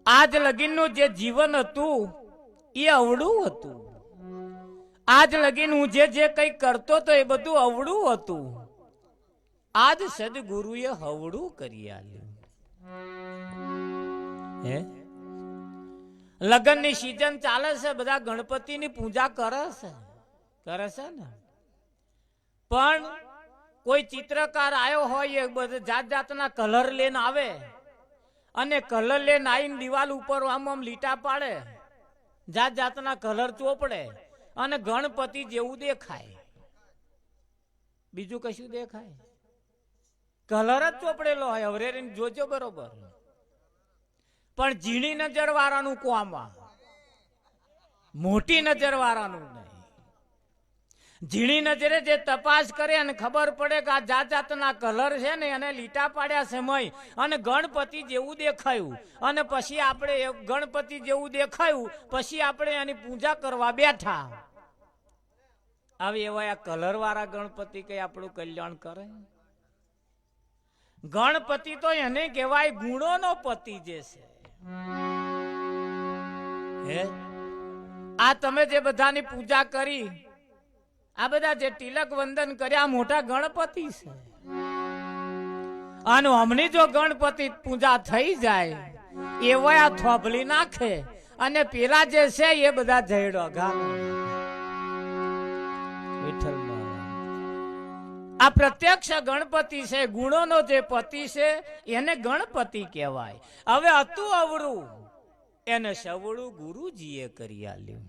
આજ લગીનનું જે જીવન હતું એ અવળું હતું. આજ લગીન હું જે કંઈ કરતો તો એ બધું અવળું હતું. આજ સદગુરુએ હવળું કરી આલ્યું. હે લગ્નની સીઝન ચાલે છે, બધા ગણપતિની પૂજા કરે છે ને, પણ કોઈ ચિત્રકાર આવ્યો હોય એ બધા જાત જાતના કલર લઈને આવે અને કલર લઈને આવીને દિવાલ ઉપર આમ લીટા પાડે, જાત જાતના કલર ચોપડે અને ગણપતિ જેવું દેખાય. બીજું કશું દેખાય? કલર જ ચોપડેલો હોય. અવરેરીને જોજો બરોબર. પણ ઝીણી નજર વાળાનું કોમાં, મોટી નજર વાળાનું નહીં. ઝીણી નજરે જે તપાસ કરે અને ખબર પડે કે આ જાત જાતના કલર છે ને એને લીટા પાડ્યા સમય અને ગણપતિ જેવું દેખાયું, અને પછી આપણે ગણપતિ જેવું દેખાયું પછી આપણે એની પૂજા કરવા બેઠા. હવે એવા આ કલર વાળા ગણપતિ કઈ આપણું કલ્યાણ કરે? ગણપતિ તો એને કહેવાય ગુણોનો પતિ જે છે. આ તમે જે બધાની પૂજા કરી, આ બધા જે તિલક વંદન કર્યા, મોટા ગણપતિ છે. અને હમણાં જો ગણપતિ પૂજા થઈ જાય એવા આ થોભલી નાખે અને પેલા જે છે એ બધા જયડો ગામે. આ પ્રત્યક્ષ ગણપતિ છે, ગુણોનો જે પતિ છે એને ગણપતિ કહેવાય. હવે હતું અવળું એને સવળું ગુરુજીએ કરી આલ્યું.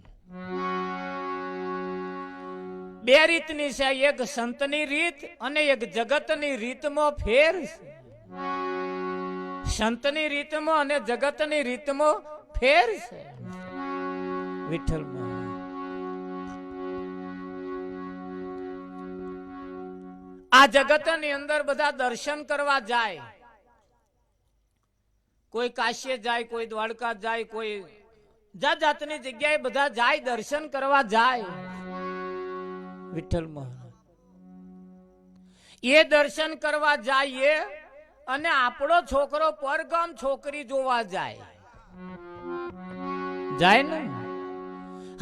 બે રીતની છે, એક સંતની રીત અને એક જગતની રીતમાં ફેર છે. સંતની રીતમાં અને જગતની રીતમાં ફેર છે. વિઠ્ઠલમાં આ જગતની અંદર બધા દર્શન કરવા જાય. કોઈ કાશી જાય, કોઈ દ્વારકા જાય, કોઈ જાત જાતની જગ્યાએ બધા જાય, દર્શન કરવા જાય. વિઠ્ઠલમાં એ દર્શન કરવા જાય અને આપણો છોકરો પરગામ છોકરી જોવા જાય ને.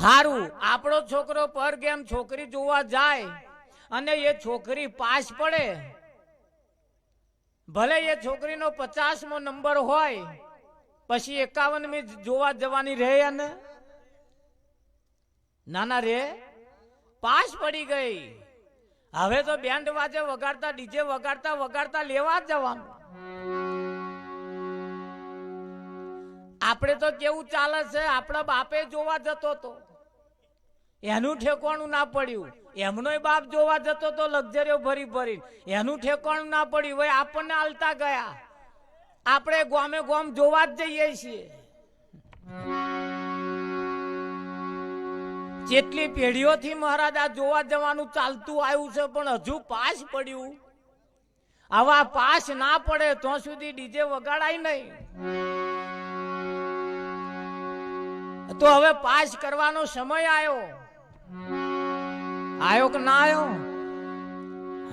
હારું, આપણો છોકરો પરગામ છોકરી જોવા જાય અને એ છોકરી પાસ પડે, ભલે એ છોકરીનો 50મો નંબર હોય, પછી 51મી જોવા જવાની રહે ને? નાના રે, પાસ પડી ગઈ. હવે તો બેન્ડ વાજે વગાડતા, ડીજે વગાડતા વગાડતા લેવા જવાનું. આપણે તો કેવું ચાલે છે, આપણા બાપે જોવા જતો તો એનું ઠેકાણું ના પડ્યું, એમનોય બાપ જોવા જતો તો લક્ઝરીઓ ભરી ભરી, એનું ઠેકાણું ના પડ્યું. હવે આપણને હાલતા ગયા, આપણે ગામે ગામ જોવા જ જઈએ છીએ. જેટલી પેઢીઓથી મહારાજ આ જોવા જવાનું ચાલતું આવ્યું છે, પણ હજુ પાસ પડ્યું. આવા પાસ ના પડે તો સુધી ડીજે વગાડાય નહીં. તો હવે પાસ કરવાનો સમય આવ્યો. આયો કે ના આવ્યો?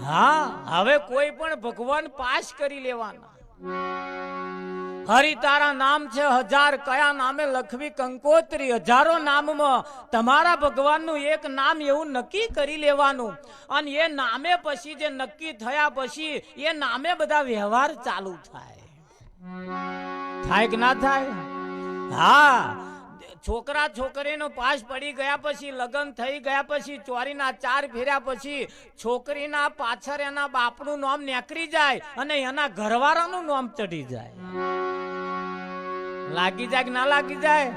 હા, હવે કોઈ પણ ભગવાન પાસ કરી લેવાના. હરિ તારા નામ છે 1000, કયા નામે લખવી કંકોત્રી. 1000 નામમાં તમારા ભગવાનનું એક નામ એવું નક્કી કરી લેવાનું, અને એ નામે પછી જે નક્કી થયા પછી એ નામે બધા વ્યવહાર ચાલુ થાય. થાય કે ના થાય? હા, છોકરા છોકરીનો પાસ પડી ગયા પછી, લગ્ન થઈ ગયા પછી, ચોરીના 4 ફેર્યા પછી છોકરીના પાછળ એના બાપનું નામ નીકળી જાય અને એના ઘરવાળાનું નામ ચડી જાય. લાગી જાય કે ના લાગી જાય?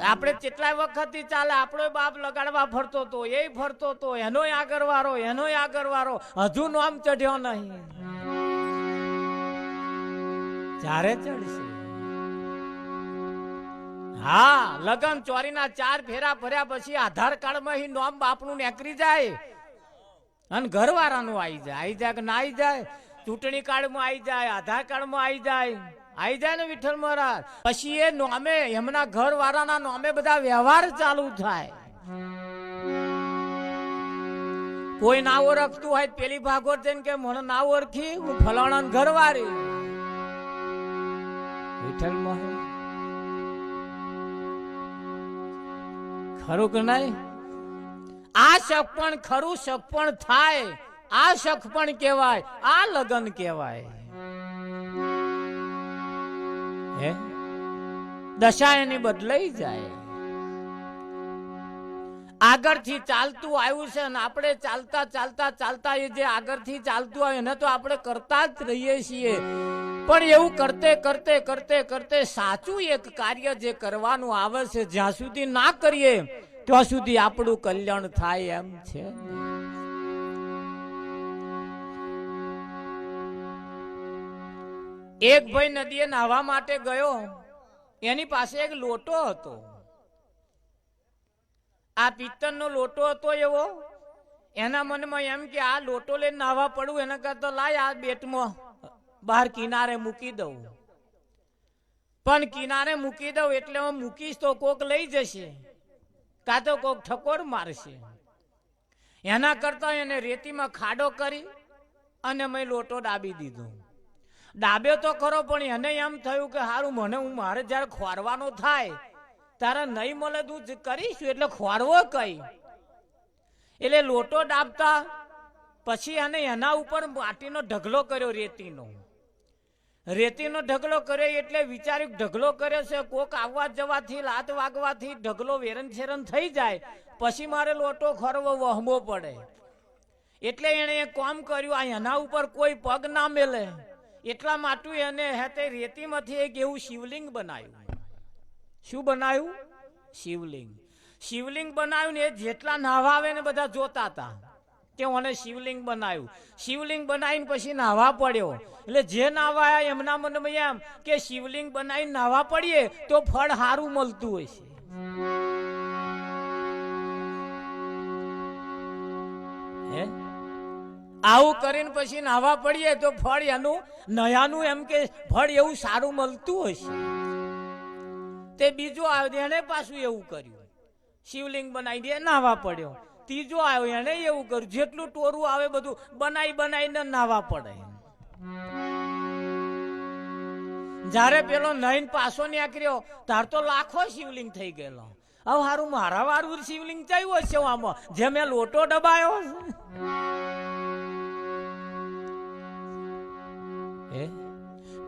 આપણે કેટલાય વખતથી ચાલે, આપણો બાપ લગાડવા ફરતો હતો, એ ફરતો હતો, એનોય આગળવાળો, એનોય આગળવાળો, હજુ નામ ચઢ્યો નહીં. ચારે ચડશે. હા, લગન ચોરીના 4 ફેરા ફર્યા પછી આધાર કાર્ડમાં નામ બાપનું નીકળી જાય અને ઘરવાળાનું આવી જાય કે ના આવી જાય? ચૂંટણી કાર્ડમાં આવી જાય, આધાર કાર્ડમાં આવી જાય ને વિઠ્ઠલ મહારાજ. પછી એ નામે એમના ઘરવાળાના નામે બધા વ્યવહાર ચાલુ થાય. કોઈ ના ઓળખતું હોય પેલી ભાગોળ જઈને કે મને ના ઓળખી, હું ફલાણા ઘરવાળી. વિઠ્ઠલ મહારાજ ખરું કે નહીં? આ સગપણ ખરું સગપણ થાય, આ સગપણ કહેવાય, આ લગન કહેવાય. હે દશા એની બદલાઈ જાય. આગળથી ચાલતું આવ્યું છે અને આપણે ચાલતા ચાલતા ચાલતા એ જે આગળથી ચાલતું આવ્યું એને તો આપણે કરતા જ રહીએ છીએ. પણ એવું કરતે કરતે કરતે કરતે સાચું એક કાર્ય જે કરવાનું આવે છે, જ્યાં સુધી ના કરીએ ત્યાં સુધી આપણું કલ્યાણ થાય એમ છે. એક ભાઈ નદીએ નાહવા માટે ગયો, એની પાસે એક લોટો હતો. આ પિત્તળનો લોટો હતો એવો. એના મનમાં એમ કે આ લોટો લઈને નાહવા પડવું એના કરતા લાય આ બેટમાં બહાર કિનારે મૂકી દઉં. પણ કિનારે મૂકી દઉં એટલે હું મૂકીશ તો કોક લઈ જશે, કાં તો કોક ઠકોર મારશે. એના કરતા એને રેતીમાં ખાડો કરી અને મેં લોટો દાબી દીધો. દાબ્યો તો ખરો, પણ એને એમ થયું કે હારું મને હું મારે જયારે ખોરવાનો થાય તારે નહીં મળે તું કરીશું એટલે ખોરવો કઈ. એટલે લોટો દાબતા પછી એને એના ઉપર માટીનો ઢગલો કર્યો, રેતીનો ઢગલો કર્યો. એટલે વિચાર્યું ઢગલો કર્યો છે, કોક આવવા જવાથી લાત વાગવાથી ઢગલો વેરન છેરન થઈ જાય, પછી મારે લોટો ખોરવો વહમો પડે. એટલે એને એક કામ કર્યું, આ એના ઉપર કોઈ પગ ના મેલે એટલા માટે એને હેતે રેતીમાંથી એક એવું શિવલિંગ બનાવ્યું. શું બનાવ્યું? શિવલિંગ. શિવલિંગ બનાવ્યું ને એ જેટલા નાહવા આવે ને બધા જોતા હતા કે ઓને શિવલિંગ બનાવ્યું. શિવલિંગ બનાવીને પછી નાહવા પડ્યો. એટલે જે નાહવા આવ્યા એમના મનમાં એમ કે શિવલિંગ બનાવીને નાહવા પડીએ તો ફળ સારું મળતું હોય છે. હે આવું કરીને પછી નાહવા પડીએ તો ફળ એનું નયાનું એમ કે ફળ એવું સારું મળતું હશે. તે બીજો આવ્યો એને પાછું એવું કર્યું, શિવલિંગ બનાવી દે નાહવા પડ્યો. ત્રીજો આવ્યો એને એવું કર્યું, જેટલું ટોરું આવે બધું બનાવીને નાહવા પડે. જયારે પેલો નહીન પાછો નીકળ્યો તાર તો લાખો શિવલિંગ થઈ ગયેલો. હવે હારું મારા વારું શિવલિંગ ચાલ્યું હશે આમાં જે મેં લોટો દબાયો.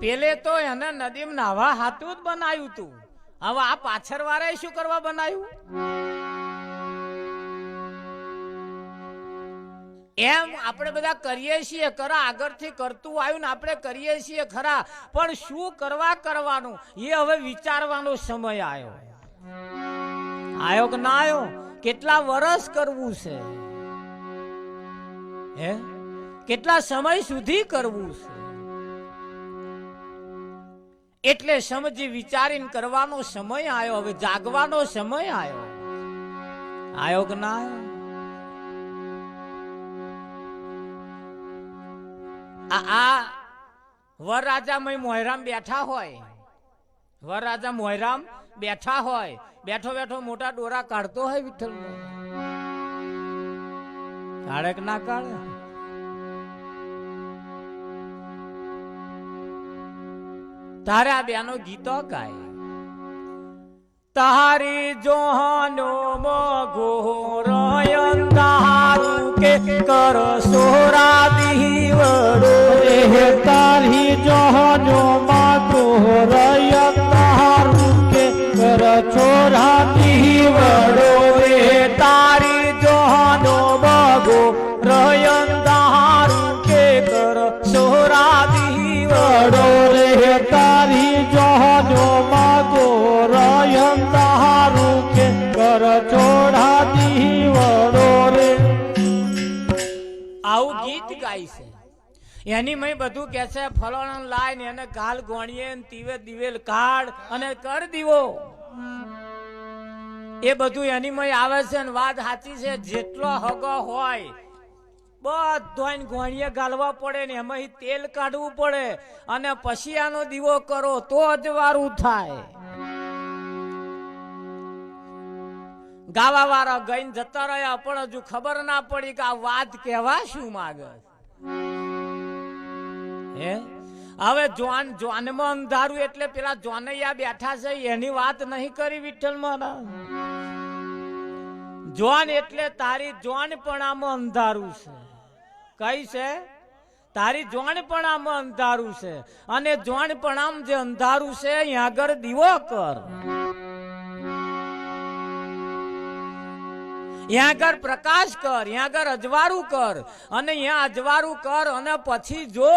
પેલે તો એને નદીમાં નાહવા હાથું જ બનાવ્યું તું. હવે આ પાછળ વાળાએ શું કરવા બનાવ્યું? એમ આપણે બધા કરીએ છીએ ખરા, આગળથી કરતું આવ્યું ને આપણે કરીએ છીએ ખરા, પણ શું કરવાનું એ હવે વિચારવાનો સમય આવ્યો. આવ્યો કે ના આવ્યો? કેટલા વર્ષ કરવું છે? હે કેટલા સમય સુધી કરવું છે? એટલે સમજી વિચારીને કરવાનો સમય આવ્યો. હવે જાગવાનો સમય આવ્યો. આવ્યો કે ના આવ્યો? આ વરરાજા મોહરામ બેઠા હોય, વરરાજા મોહરામ બેઠા હોય, બેઠો બેઠો મોટા ડોરા કાઢતો હોય વિઠ્ઠલ. કાઢે કે ના કાઢે? તારે આ બેનો ગીતો ગાય. તારી જોહાનો મગોરયન તારું કે કર સોરા દીવડો રે. તારી જોહાનો મગોરયન તારું કે કર સોરા દીવડો રે. તારી જોહાનો મગોરયન તારું કે કર સોરા દીવડો રે. તારી જોહાનો મગોરયન તારું કે કર છોડા દીવડો રે. આવું ગીત ગાય છે. એની મય બધું કે છે ફલોણ લાય ને એને ગાલ ગોણીએ તીવે દિવેલ કાઢ અને કર દીવો. એ બધું એની મય આવે છે ને વાત સાચી છે. જેટલો હગો હોય બધો ગોણીએ ગાલવા પડે ને એમાં તેલ કાઢવું પડે અને પછી આનો દીવો કરો તો જ વારું થાય. ગાવા વાળા ગઈને જતા રહ્યા પણ હજુ ખબર ના પડી કે આ વાત કહેવા શું માંગે. હે હવે જોનમાં અંધારું એટલે પેલા જોનૈયા બેઠા છે એની વાત નહીં કરી વિઠ્ઠલ મહારાજ. જોન એટલે તારી જોન પણ આમાં અંધારું છે. કઈ છે? તારી જોન પણ આમાં અંધારું છે. અને જોન પણ આમ જે અંધારું છે અહીંયા આગળ દીવો કર, અહીંયા આગળ પ્રકાશ કર, અહીંયા આગળ અજવાળું કર, અને અહીંયા અજવાળું કર અને પછી જો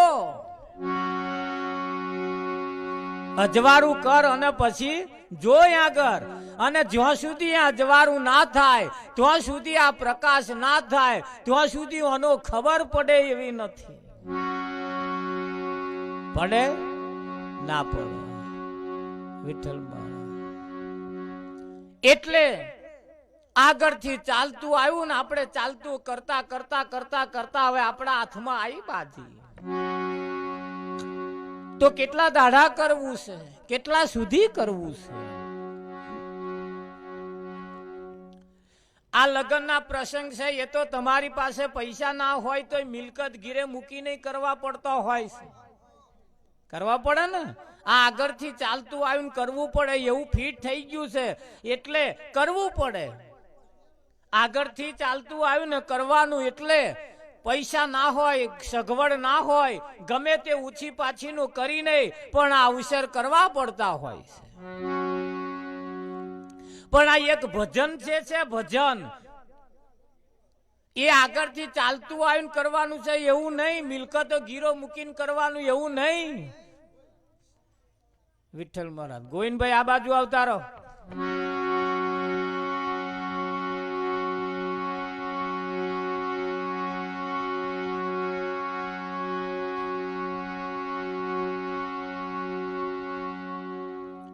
અજવાળું કર અને પછી જો આગળ. અને જ્યાં સુધી આ અજવાળું ના થાય ત્યાં સુધી આ પ્રકાશ ના થાય ત્યાં સુધી આનો ખબર પડે એવી નથી. પડે ના પડે વિઠ્ઠલ મહારાજ. એટલે આગળથી ચાલતું આવ્યું ને આપણે ચાલતું કરતા કરતા કરતા કરતા હવે આપણા હાથમાં આવી બાજી. તો કેટલા દાડા કરવું છે, કેટલા સુધી કરવું છે? આ લગ્નના પ્રસંગ છે એ તો તમારી પાસે પૈસા ના હોય તો મિલકત ગીરે મૂકીને કરવા પડતો હોય છે. કરવા પડે ને. આ આગળથી ચાલતું આવ્યું કરવું પડે એવું ફિટ થઈ ગયું છે એટલે કરવું પડે. આગળથી ચાલતું આવ્યું ને કરવાનું એટલે પૈસા ના હોય, સગવડ ના હોય, ગમે તે ઊંચી પાછીનું કરી નહીં પણ આ અવસર કરવા પડતા હોય છે. પણ આ એક ભજન છે ભજન એ આગળથી ચાલતું આવીને કરવાનું છે એવું નહીં, મિલકતો ગીરો મૂકીને કરવાનું એવું નહીં. વિઠ્ઠલ મહારાજ. ગોવિંદભાઈ આ બાજુ આવતા રહો.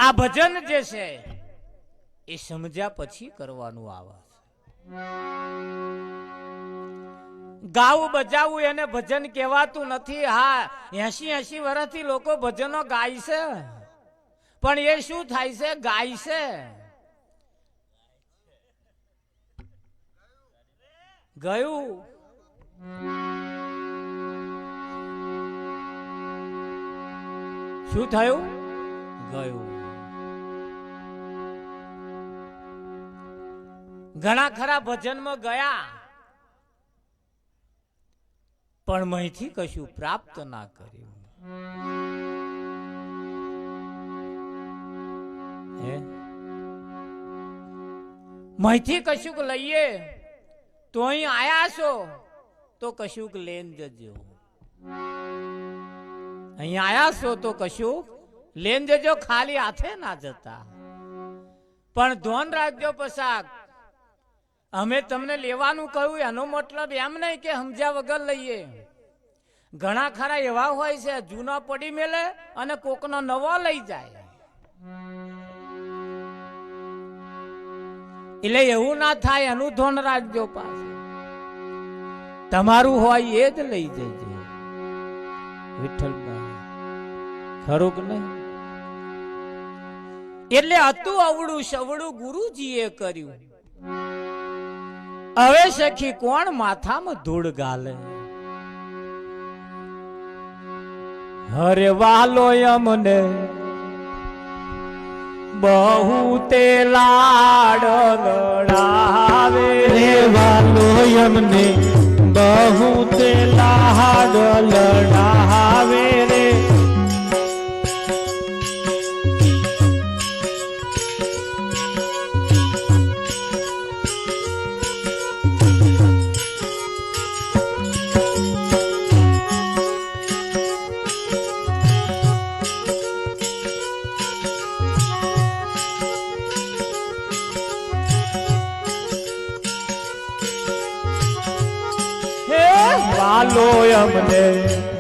આ ભજન જે છે એ સમજ્યા પછી કરવાનું આવે છે. ગાવું બજાવું એને ભજન કહેવાતું નથી. હા 80 વર્ષથી લોકો ભજનો ગાય છે પણ એ શું થાય છે? ગાય છે. ગયું શું થયું? ગયું. ઘણા ખરા ભજનમાં ગયા પણ મહીથી કશું પ્રાપ્ત ના કર્યું. મહીથી કશુંક લઈએ તો અહીં આયા છો તો કશુંક લેન જજો. અહીં આયા છો તો કશુંક લેન જજો, ખાલી હાથે ના જતા. પણ ધોન રાખજો પસાક. અમે તમને લેવાનું કહ્યું એનો મતલબ એમ નહીં કે સમજ્યા વગર લઈએ. ઘણા ખરા એવા હોય છે જૂનો પડી મેલે અને કોકનો નવો લઈ જાય. એટલે એવું ના થાય એનું ધોન રાખજો. પાછું તમારું હોય એ જ લઈ જજો. વિઠ્ઠલ ખરું કે નહીં? એટલે હતું અવળું સવળું ગુરુજીએ કર્યું. હવે સખી કોણ માથામાં ધૂળ ગાલે? હરે વાલો અમને બહુ તે લાડ લડાવે રે, વાલો અમને બહુ તે લાડ લડાવે રે. વાલો અમને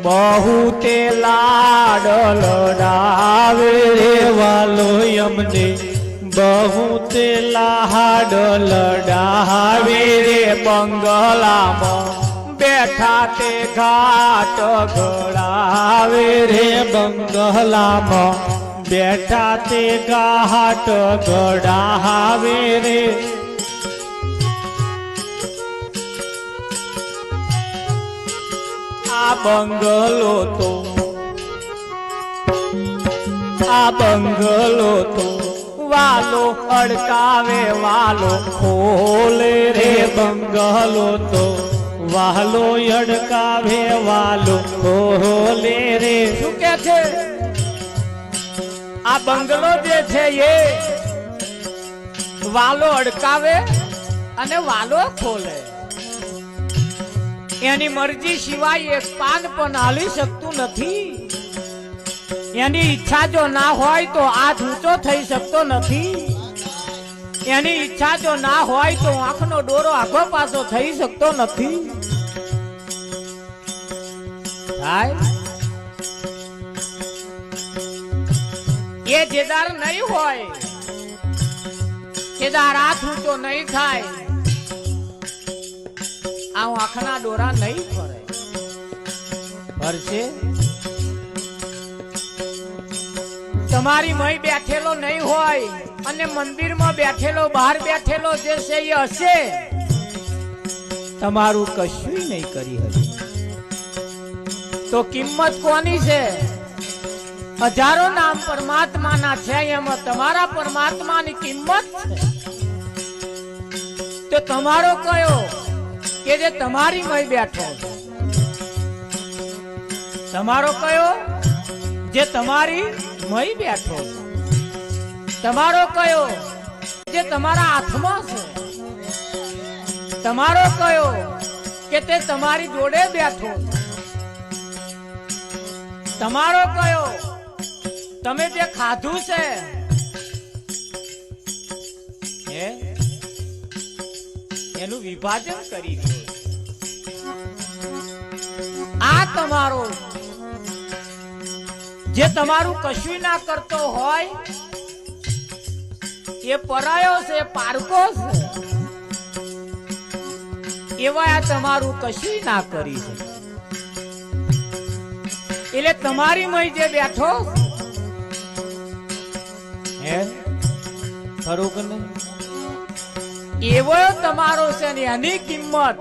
બહુ તે લાડ લડાવે રે, વાલો અમને બહુ તે લાડ લડાવે રે. બંગલામાં બેઠા તે ઘાટ ઘડાવે રે, બંગલામાં બેઠા તે ઘાટ ઘડાવે રે. આ બંગલો તો વાલો અડકાવે વાલો ખોલે રે બંગલો તો વાલો અડકાવે વાલો ખોલે રે. શું કે છે આ બંગલો જે છે એ વાલો અડકાવે અને વાલો ખોલે. એની મરજી સિવાય એક પાન પણ હાલી શકતું નથી. એની ઈચ્છા જો ના હોય તો હાથ ઊંચો થઈ શકતો નથી. એની ઈચ્છા જો ના હોય તો આંખનો ડોરો આગો પાછો થઈ શકતો નથી. એ જેદાર નહીં હોય, કેદાર હાથ ઊંચો નહીં થાય, આ આંખના ડોરા નહીં ફરે. ફરશે તમારી મય બેઠેલો નહીં હોય અને મંદિરમાં બેઠેલો બહાર બેઠેલો જે છે એ હશે, તમારું કશું નહીં કરી હશે. તો કિંમત કોની છે? હજારો નામ પરમાત્માના છે, એમાં તમારા પરમાત્માની કિંમત છે. તો તમારો કયો કે જે તમારી મય બેઠો? તમારો કયો જે તમારી મય બેઠો? તમારો કયો જે તમારા હાથમાં છે? તમારો કયો કે તે તમારી જોડે બેઠો? તમારો કયો તમે જે ખાધું છે એનું વિભાજન કરી દો. આ તમારો જે તમારું કશું ના કરતો હોય એ પરાયો છે, પારકો છે, એવા આ તમારું કશું ના કરી છે. એટલે તમારી મય જે બેઠો ખરું કે નહીં, એવો તમારો છે ને એની કિંમત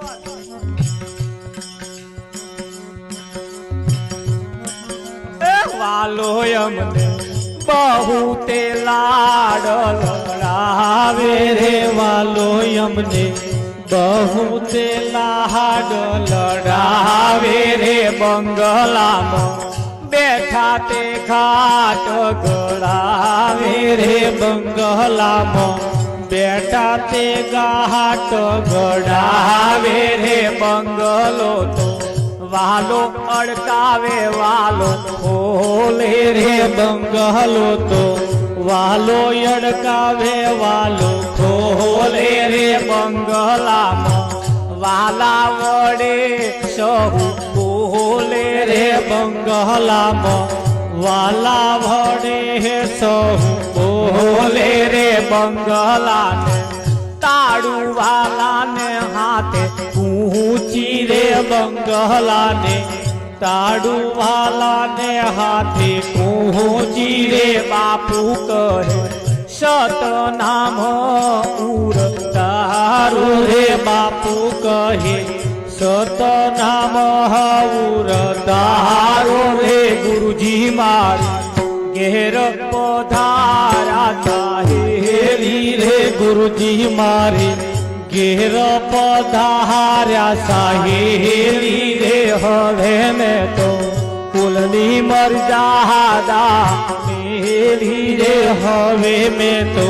વાલો અમને બહુ તે લાડ લડાવે રે. વાલો અમને બહુ તે લાડ લડાવે રે. બંગલામાં બેઠા તે ઘાટ ગળાવે રે. બંગલામાં બેઠા તે ઘાટ ગળાવે રે. બંગલો તો વાલો અડકાવે વાલો ખોલે રે. બંગલો તો વાલો અડકાવે વાલો ખોલે રે. બંગલામાં વાલા વડે સહુ બોલે રે. બંગલામાં વાલા વડે સહુ બોલે રે. બંગલાને તાળું વાલાને હાથે ઊંચી રે. બંગલાને તાળું વાલાને હાથે ઊંચી રે. બાપુ કહે સતનામ ઉરતારું રે. બાપુ કહે સતનામ ઉરતારું રે. ગુરુજી મારી ઘેર પધારા સાહેલી રે. ગુરુજી મારી ઘેર પધાર્યા સાહેલી રે. હવે મેં તો કુલની મર્યાદા મેલી રે. હવે મેં તો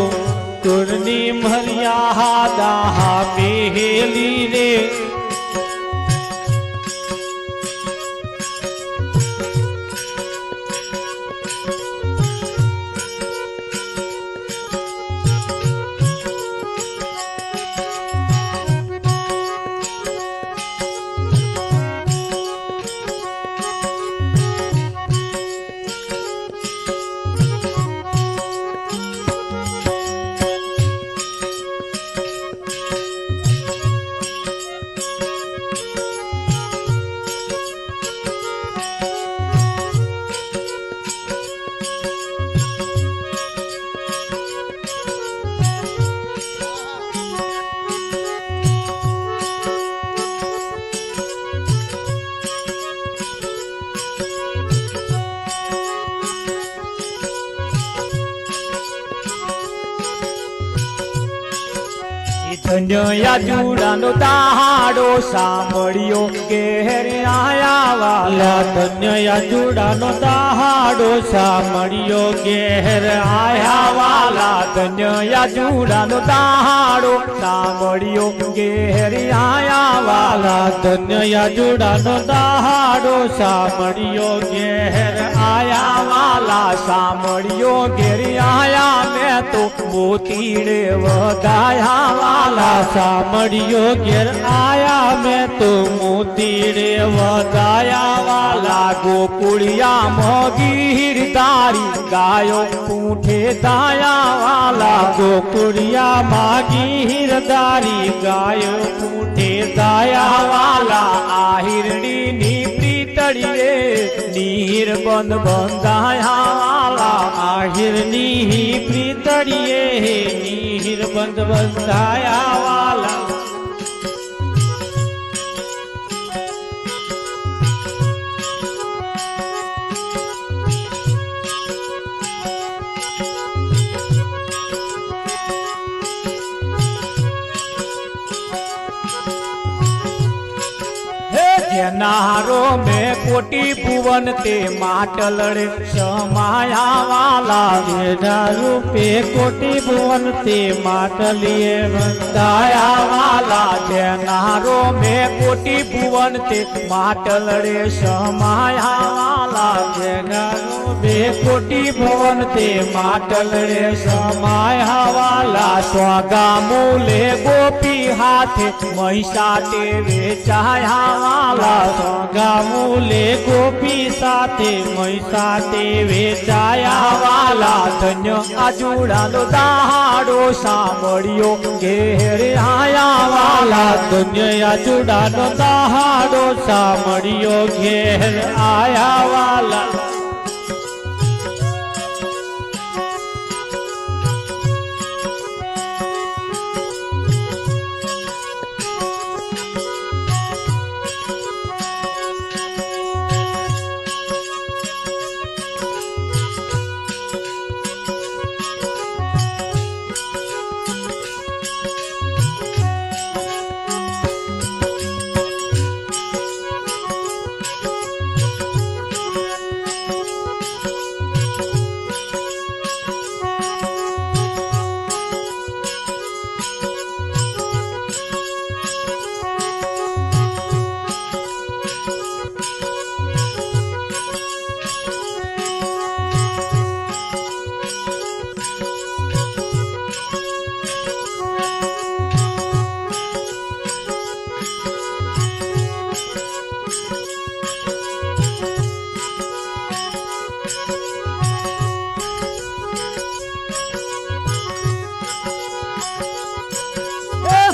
કુલની મર્યાદા મેલી રે. ધન્ય જુડાનો દાડો સાંભળ્યો ઘેર આયા વાલા ધન્ય જુડાનો દાડો સાંભળ્યો ઘેર આયા વાલા ધન્ય જુડાનો દાડો સાંભળ્યો ઘેર આયા વાલા ધન્ય જુડાનો દાડો સાંભળ્યો ઘેર આયા વાલા સાંભળ્યો ઘેર આયા મેં તો મોતીડે વધાયા વાલા સાંભળ્યો ઘેર આયા મેં તો મોતીડે વધાયા વાલા ગોકુળિયા મોગીર તારી ગાયો પૂઠે દાયા વાલા ગોકુળિયા માગી હિરદારી ગાયો પૂઠે દાયા વાલા આહિરડી ની પ્રીતળીએ નીર બંધ બંધાયા વાલા આહિરની પ્રીતળીએ નીર બંધ બંધાયા વાલા નારો મેં કોટી ભુવન તે માટલડે સમાયા વાલા એના રૂપે કોટી ભુવન તે માટલીએ બંધાયા વાલા નારો મેં કોટી ભુવન તે માટલડે સમાયા વાલા એના રૂપે કોટી ભુવન તે માટલડે સમાયા વાલા સ્વાગા મૂલે ગોપી હાથે મહિષા તે વેચાયા વાલા ગામુલે ગોપી સાથે મૈસા તે વેચાયા વાલા ધન્ય આજુડાનો દાડો સાંભળ્યો ઘેર આયા વાલા ધન્ય આજુડાનો દાડો સાંભળ્યો ઘેર આયા વાલા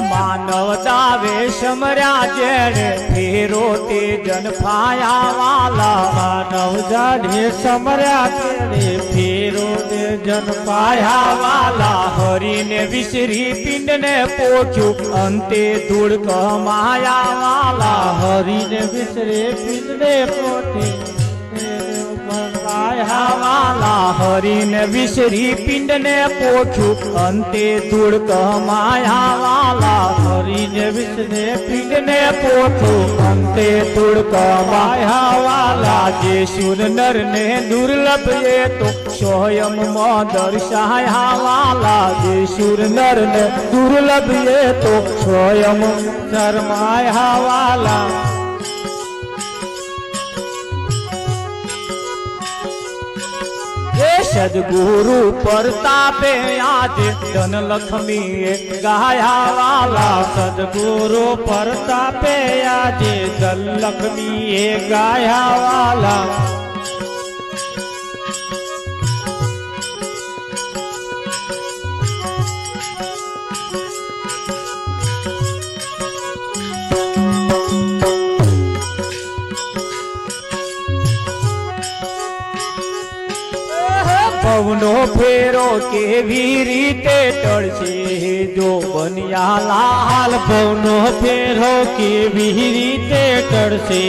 માનવ દાવે સમર્યા જેણે ફેરો તે જન ફાયા વાલા માનવ જાણે સમર્યા તેણે ફેરો તે જન પાયા વાલા હરીને વિસરી પિંડને પોખ્યું અંતે ધૂળ કમાયા વાલા હરીને વિસરે પિંડને પોતે વાલા હરીને વિસરી પિંડને પોખ્યું અંતે ધૂળ કમાયા વાલા હરીને વિસરે પિંડને પોખ્યું અંતે ધૂળ કમાયા વાલા જે સુર નર ને દુર્લભ એ તો સ્વયં માં દર્શાયા વાલા જે સુર નર ને દુર્લભ એ તો સ્વયં શરમાયા વાલા સદગુરુ પ્રતાપે આજે ધન લક્ષ્મી ગાયા વાલા સદગુરુ પ્રતાપે આજે ધન લક્ષ્મી ગાયા વાલા પવનો ફેરો કેવી રીતે ટળશે જો બનિયા લાલ ભવનો ફેરો કેવી રીતે ટળશે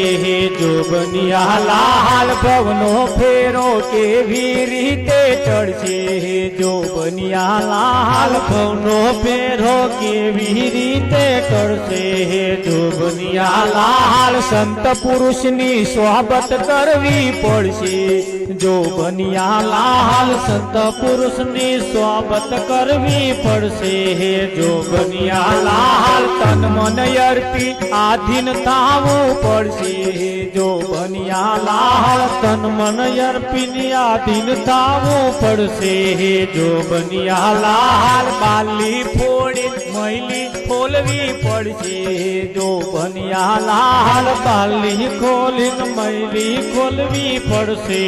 જો બનિયા લાલ ભવનો ફેરો કેવી રીતે ટળશે જો બનિયા લાલ ભવનો ફેરો કેવી રીતે ટળશે જો બનિયા લાલ સંત પુરુષની સોબત કરવી પડશે જો બનિયા લાલ સંત પુરુષની સોબત કરવી પડશે જો બનિયા લાલ તન મન અર્પી આધીન થાવું પડશે જો બનિયા લાલ તન મન અર્પીને આધીન થાવું પડશે જો બનિયા લાલ બાલી ફોડી મૈલી ખોલવી પડશે જો બનિયા લાલ બાલી ખોલીને મૈલી ખોલવી પડશે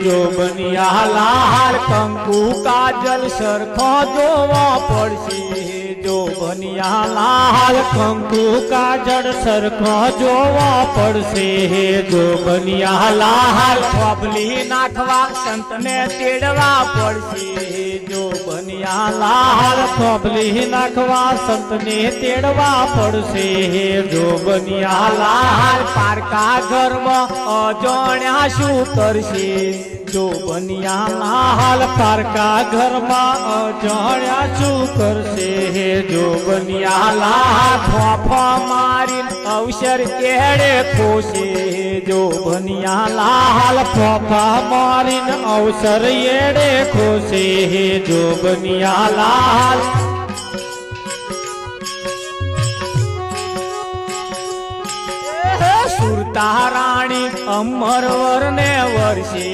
જો બનિયા લાલ કંકુ કાજલ સરખો જોવા પડશે જો બનિયા લાલ કંકુ કાજળ સરખો જોવા પડશે જો બનિયા લાલ ખોબલી નાખવા સંતને તેડવા પડશે જો બનિયા લાલ ખોબલી નાખવા સંતને તેડવા પડશે જો બનિયા લાલ પારકા ઘરમાં અજાણ્યા શું કરશે જો બનિયા લાલ પારકા ઘરમાં અજાણ્યા શું કરશે જો બનિયા લાલ ફોફા મારી અવસર કેડે ખોશે જો બનિયા લાલ ફોફા મારીને અવસર એડે ખોશે જો બનિયા લાલ સુરતા રાણી અમરવર ને વર્ષે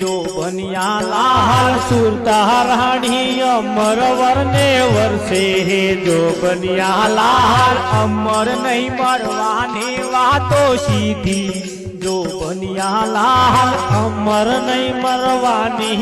જો બનિયા લાલ સુરતા રાણી અમરવર ને વર્ષે જો બનિયા લાલ અમર નહીં મરવાની વાતો સીધી જો બનિયા લાલ અમર નહીં મરવાની